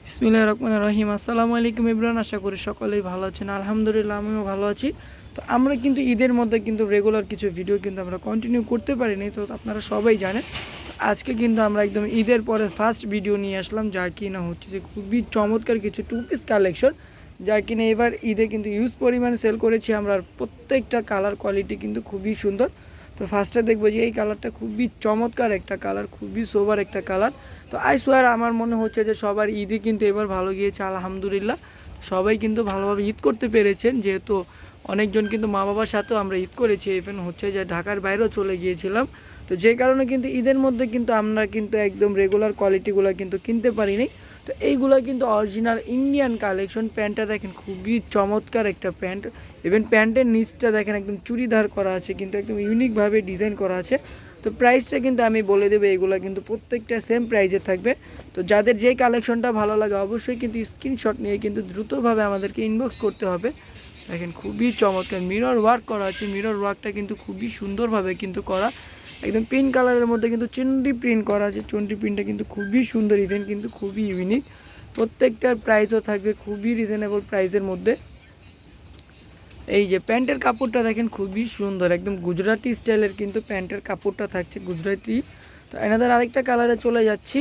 বিসমিল্লাহির রহমানির রহিম। আসসালামু আলাইকুম ইমরান, আশা করি সকলেই ভালো আছেন। আলহামদুলিল্লাহ আমিও ভালো আছি। তো আমরা কিন্তু ঈদের মধ্যে কিন্তু রেগুলার কিছু ভিডিও কিন্তু আমরা কন্টিনিউ করতে পারিনি, তো আপনারা সবাই জানেন। তো আজকে কিন্তু আমরা একদম ঈদের পরে ফার্স্ট ভিডিও নিয়ে আসলাম, যা কিনা হচ্ছে যে খুবই চমৎকার কিছু টু পিস কালেকশন, যা কিনা এবার ঈদে কিন্তু ইউজ পরিমাণে সেল করেছি আমরা। আর প্রত্যেকটা কালার কোয়ালিটি কিন্তু খুবই সুন্দর। তো ফার্স্টে দেখবো যে এই কালারটা খুবই চমৎকার একটা কালার, খুবই সোবার একটা কালার। তো আই সোয়ার আমার মনে হচ্ছে যে সবার ঈদই কিন্তু এবার ভালো গিয়েছে আলহামদুলিল্লাহ। সবাই কিন্তু ভালোভাবে ঈদ করতে পেরেছেন, যেহেতু অনেকজন কিন্তু মা বাবার সাথেও আমরা ঈদ করেছি, ইভেন হচ্ছে যে ঢাকার বাইরেও চলে গিয়েছিলাম। তো যে কারণে কিন্তু ঈদের মধ্যে কিন্তু আমরা কিন্তু একদম রেগুলার কোয়ালিটিগুলো কিন্তু কিনতে পারিনি। তো এইগুলো কিন্তু অরিজিনাল ইন্ডিয়ান কালেকশন। প্যান্টটা দেখেন খুবই চমৎকার একটা প্যান্ট, ইভেন প্যান্টের নিচটা দেখেন একদম চুড়িদার করা আছে, কিন্তু একদম ইউনিকভাবে ডিজাইন করা আছে। তো প্রাইসটা কিন্তু আমি বলে দেবো, এগুলো কিন্তু প্রত্যেকটা সেম প্রাইজে থাকবে। তো যাদের যেই কালেকশনটা ভালো লাগে অবশ্যই কিন্তু স্ক্রিনশট নিয়ে কিন্তু দ্রুতভাবে আমাদেরকে ইনবক্স করতে হবে। দেখেন খুবই চমৎকার মিরর ওয়ার্ক করা আছে, মিরর ওয়ার্কটা কিন্তু খুবই সুন্দরভাবে কিন্তু করা। একদম পিঙ্ক কালারের মধ্যে কিন্তু চুনরি প্রিন্ট করা আছে, চুনরি প্রিন্টটা কিন্তু খুবই সুন্দর, ইভেন কিন্তু খুবই ইউনিক। প্রত্যেকটার প্রাইসও থাকবে খুবই রিজনেবল প্রাইসের মধ্যে। এই যে প্যান্টের কাপড়টা দেখেন খুবই সুন্দর, একদম গুজরাটি স্টাইলের কিন্তু প্যান্টের কাপড়টা থাকছে গুজরাটি। তো এনাদের আরেকটা কালারে চলে যাচ্ছি।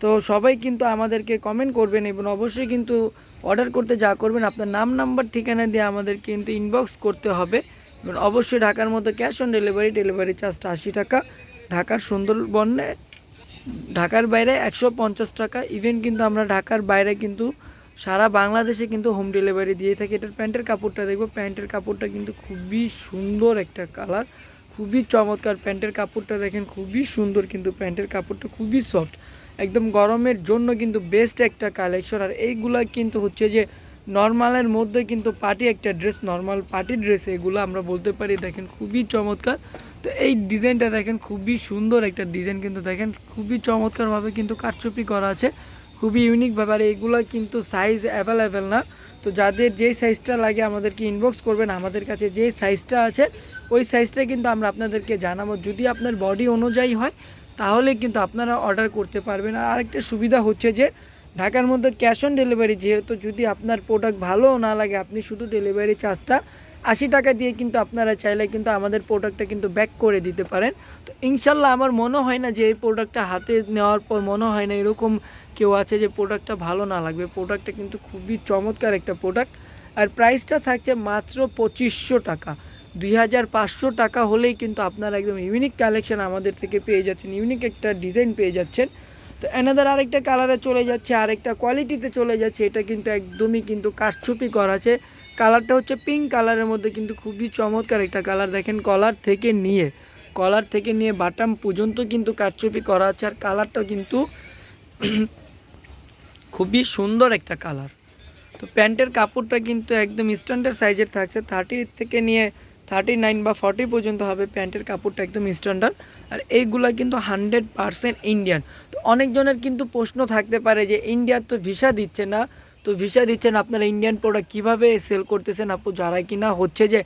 তো সবাই কিন্তু আমাদেরকে কমেন্ট করবেন এবং অবশ্যই কিন্তু অর্ডার করতে যা করবেন আপনার নাম নাম্বার ঠিকানা দিয়ে আমাদের কিন্তু ইনবক্স করতে হবে। এবং অবশ্যই ঢাকার মধ্যে ক্যাশ অন ডেলিভারি, ডেলিভারি চার্জটা 80 টাকা। ঢাকার সুন্দরবনে, ঢাকার বাইরে 150 টাকা। ইভেন কিন্তু আমরা ঢাকার বাইরে কিন্তু সারা বাংলাদেশে কিন্তু হোম ডেলিভারি দিয়ে থাকি। এটার প্যান্টের কাপড়টা দেখবো, প্যান্টের কাপড়টা কিন্তু খুবই সুন্দর একটা কালার, খুবই চমৎকার। প্যান্টের কাপড়টা দেখেন খুবই সুন্দর, কিন্তু প্যান্টের কাপড়টা খুবই সফট, একদম গরমের জন্য কিন্তু বেস্ট একটা কালেকশন। আর এইগুলা কিন্তু হচ্ছে যে নর্মালের মধ্যে কিন্তু পার্টি একটা ড্রেস, নর্মাল পার্টি ড্রেস এগুলো আমরা বলতে পারি। দেখেন খুবই চমৎকার। তো এই ডিজাইনটা দেখেন খুবই সুন্দর একটা ডিজাইন, কিন্তু দেখেন খুবই চমৎকারভাবে কিন্তু কারচুপি করা আছে, খুবই ইউনিকভাবে। আর এইগুলো কিন্তু সাইজ অ্যাভেলেবেল না। তো যাদের যেই সাইজটা লাগে আমাদেরকে ইনবক্স করবেন, আমাদের কাছে যেই সাইজটা আছে ওই সাইজটা কিন্তু আমরা আপনাদেরকে জানাবো। যদি আপনার বডি অনুযায়ী হয় তাহলে কিন্তু আপনারা অর্ডার করতে পারবেন। আর আরেকটা সুবিধা হচ্ছে যে ঢাকার মধ্যে ক্যাশ অন ডেলিভারি, যেহেতু যদি আপনার প্রোডাক্ট ভালো না লাগে আপনি শুধু ডেলিভারি চার্জটা 80 টাকা দিয়ে কিন্তু আপনারা চাইলে কিন্তু আমাদের প্রোডাক্টটা কিন্তু ব্যাক করে দিতে পারেন। তো ইনশাল্লাহ আমার মনে হয় না যে এই প্রোডাক্টটা হাতে নেওয়ার পর মনে হয় না এরকম কেউ আছে যে প্রোডাক্টটা ভালো না লাগবে। প্রোডাক্টটা কিন্তু খুবই চমৎকার একটা প্রোডাক্ট। আর প্রাইসটা থাকছে মাত্র 2500 টাকা। 2500 টাকা হলেই কিন্তু আপনারা একদম ইউনিক কালেকশন আমাদের থেকে পেয়ে যাচ্ছেন, ইউনিক একটা ডিজাইন পেয়ে যাচ্ছেন। তো এনাদের আরেকটা কালারে চলে যাচ্ছে, আরেকটা কোয়ালিটিতে চলে যাচ্ছে। এটা কিন্তু একদমই কিন্তু কারচুপি করা আছে। কালারটা হচ্ছে পিঙ্ক কালারের মধ্যে, কিন্তু খুবই চমৎকার একটা কালার। দেখেন কলার থেকে নিয়ে বাটাম পর্যন্ত কিন্তু কারচুপি করা আছে। আর কালারটা কিন্তু খুবই সুন্দর একটা কালার। তো প্যান্টের কাপড়টা কিন্তু একদম স্ট্যান্ডার্ড সাইজের থাকছে, 30 থেকে নিয়ে 39 বা 40 পর্যন্ত হবে প্যান্টের কাপড়টা, একদম স্ট্যান্ডার্ড। আর এইগুলা কিন্তু 100% ইন্ডিয়ান। তো অনেকজনের কিন্তু প্রশ্ন থাকতে পারে যে ইন্ডিয়ার তো ভিসা দিচ্ছে না, তো ভিসা দিচ্ছেন আপনারা ইন্ডিয়ান প্রোডাক্ট কীভাবে সেল করতেছেন আপু? যারা কিনা হচ্ছে যে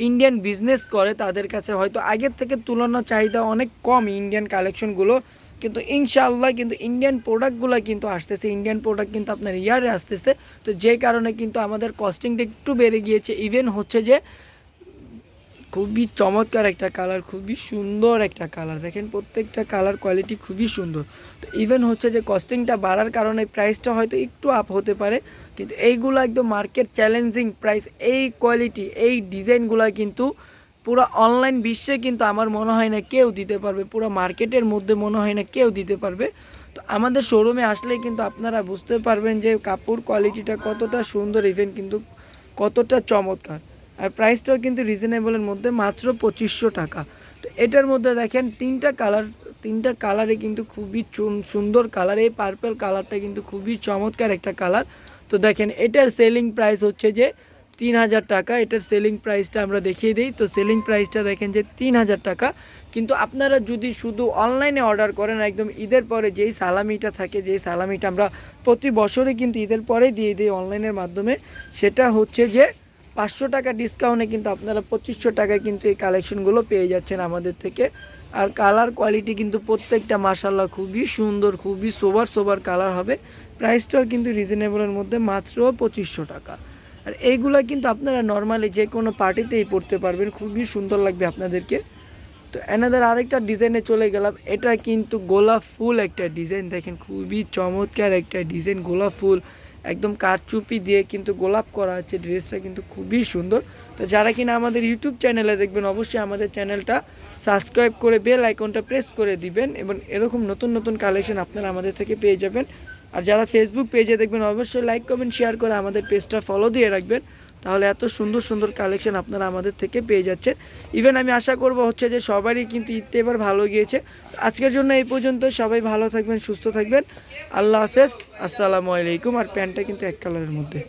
ইন্ডিয়ান বিজনেস করে তাদের কাছে হয়তো আগের থেকে তুলনা চাহিদা অনেক কম ইন্ডিয়ান কালেকশনগুলো, কিন্তু ইনশাআল্লাহ কিন্তু ইন্ডিয়ান প্রোডাক্টগুলো কিন্তু আসতেছে, ইন্ডিয়ান প্রোডাক্ট কিন্তু আপনার ইয়ারে আসতেছে। তো যে কারণে কিন্তু আমাদের কস্টিংটা একটু বেড়ে গিয়েছে। ইভেন হচ্ছে যে খুবই চমৎকার একটা কালার, খুবই সুন্দর একটা কালার। দেখেন প্রত্যেকটা কালার কোয়ালিটি খুবই সুন্দর। তো ইভেন হচ্ছে যে কস্টিংটা বাড়ার কারণে প্রাইসটা হয়তো একটু আপ হতে পারে, কিন্তু এইগুলো একদম মার্কেট চ্যালেঞ্জিং প্রাইস। এই কোয়ালিটি এই ডিজাইনগুলো কিন্তু পুরো অনলাইন বিশ্বে কিন্তু আমার মনে হয় না কেউ দিতে পারবে, পুরো মার্কেটের মধ্যে মনে হয় না কেউ দিতে পারবে। তো আমাদের শোরুমে আসলেই কিন্তু আপনারা বুঝতে পারবেন যে কাপড় কোয়ালিটিটা কতটা সুন্দর, ইভেন কিন্তু কতটা চমৎকার। আর প্রাইসটাও কিন্তু রিজনেবলের মধ্যে, মাত্র 2500 টাকা। তো এটার মধ্যে দেখেন তিনটা কালারে কিন্তু খুবই সুন্দর কালার। এই পার্পল কালারটা কিন্তু খুবই চমৎকার একটা কালার। তো দেখেন এটার সেলিং প্রাইস হচ্ছে যে 3000 টাকা। এটার সেলিং প্রাইসটা আমরা দেখিয়ে দিই। তো সেলিং প্রাইসটা দেখেন যে 3000 টাকা। কিন্তু আপনারা যদি শুধু অনলাইনে অর্ডার করেন একদম ঈদের পরে যেই সালামিটা থাকে, যেই সালামিটা আমরা প্রতি বছরই কিন্তু ঈদের পরে দিয়ে দিই অনলাইনের মাধ্যমে, সেটা হচ্ছে যে 500 টাকা ডিসকাউন্টে কিন্তু আপনারা 2500 টাকায় কিন্তু এই কালেকশনগুলো পেয়ে যাচ্ছেন আমাদের থেকে। আর কালার কোয়ালিটি কিন্তু প্রত্যেকটা মাশাআল্লাহ খুবই সুন্দর, খুবই সোবার কালার হবে। প্রাইসটাও কিন্তু রিজনেবলের মধ্যে, মাত্র 2500 টাকা। আর এইগুলা কিন্তু আপনারা নর্মালি যে কোনো পার্টিতেই পরতে পারবেন, খুবই সুন্দর লাগবে আপনাদেরকে। তো অ্যানাদার আরেকটা ডিজাইনে চলে গেলাম। এটা কিন্তু গোলাপ ফুল একটা ডিজাইন, দেখেন খুবই চমৎকার একটা ডিজাইন, গোলাপ ফুল একদম কারচুপি দিয়ে কিন্তু গোলাপ করা আছে। ড্রেসটা কিন্তু খুবই সুন্দর। তো যারা কিনা আমাদের ইউটিউব চ্যানেলে দেখবেন, অবশ্যই আমাদের চ্যানেলটা সাবস্ক্রাইব করে বেল আইকনটা প্রেস করে দিবেন, এবং এরকম নতুন নতুন কালেকশন আপনারা আমাদের থেকে পেয়ে যাবেন। আর যারা ফেসবুক পেজে দেখবেন, অবশ্যই লাইক কমেন্ট শেয়ার করে আমাদের পেজটা ফলো দিয়ে রাখবেন, তাহলে এত সুন্দর সুন্দর কালেকশন আপনারা আমাদের থেকে পেয়ে যাচ্ছেন। ইভেন আমি আশা করব হচ্ছে যে সবারই কিন্তু ঈদটা এবার ভালো গিয়েছে। আজকের জন্য এই পর্যন্ত, সবাই ভালো থাকবেন, সুস্থ থাকবেন। আল্লাহ হাফেজ, আসসালামু আলাইকুম। আর প্যান্টটা কিন্তু এক কালারের মধ্যে।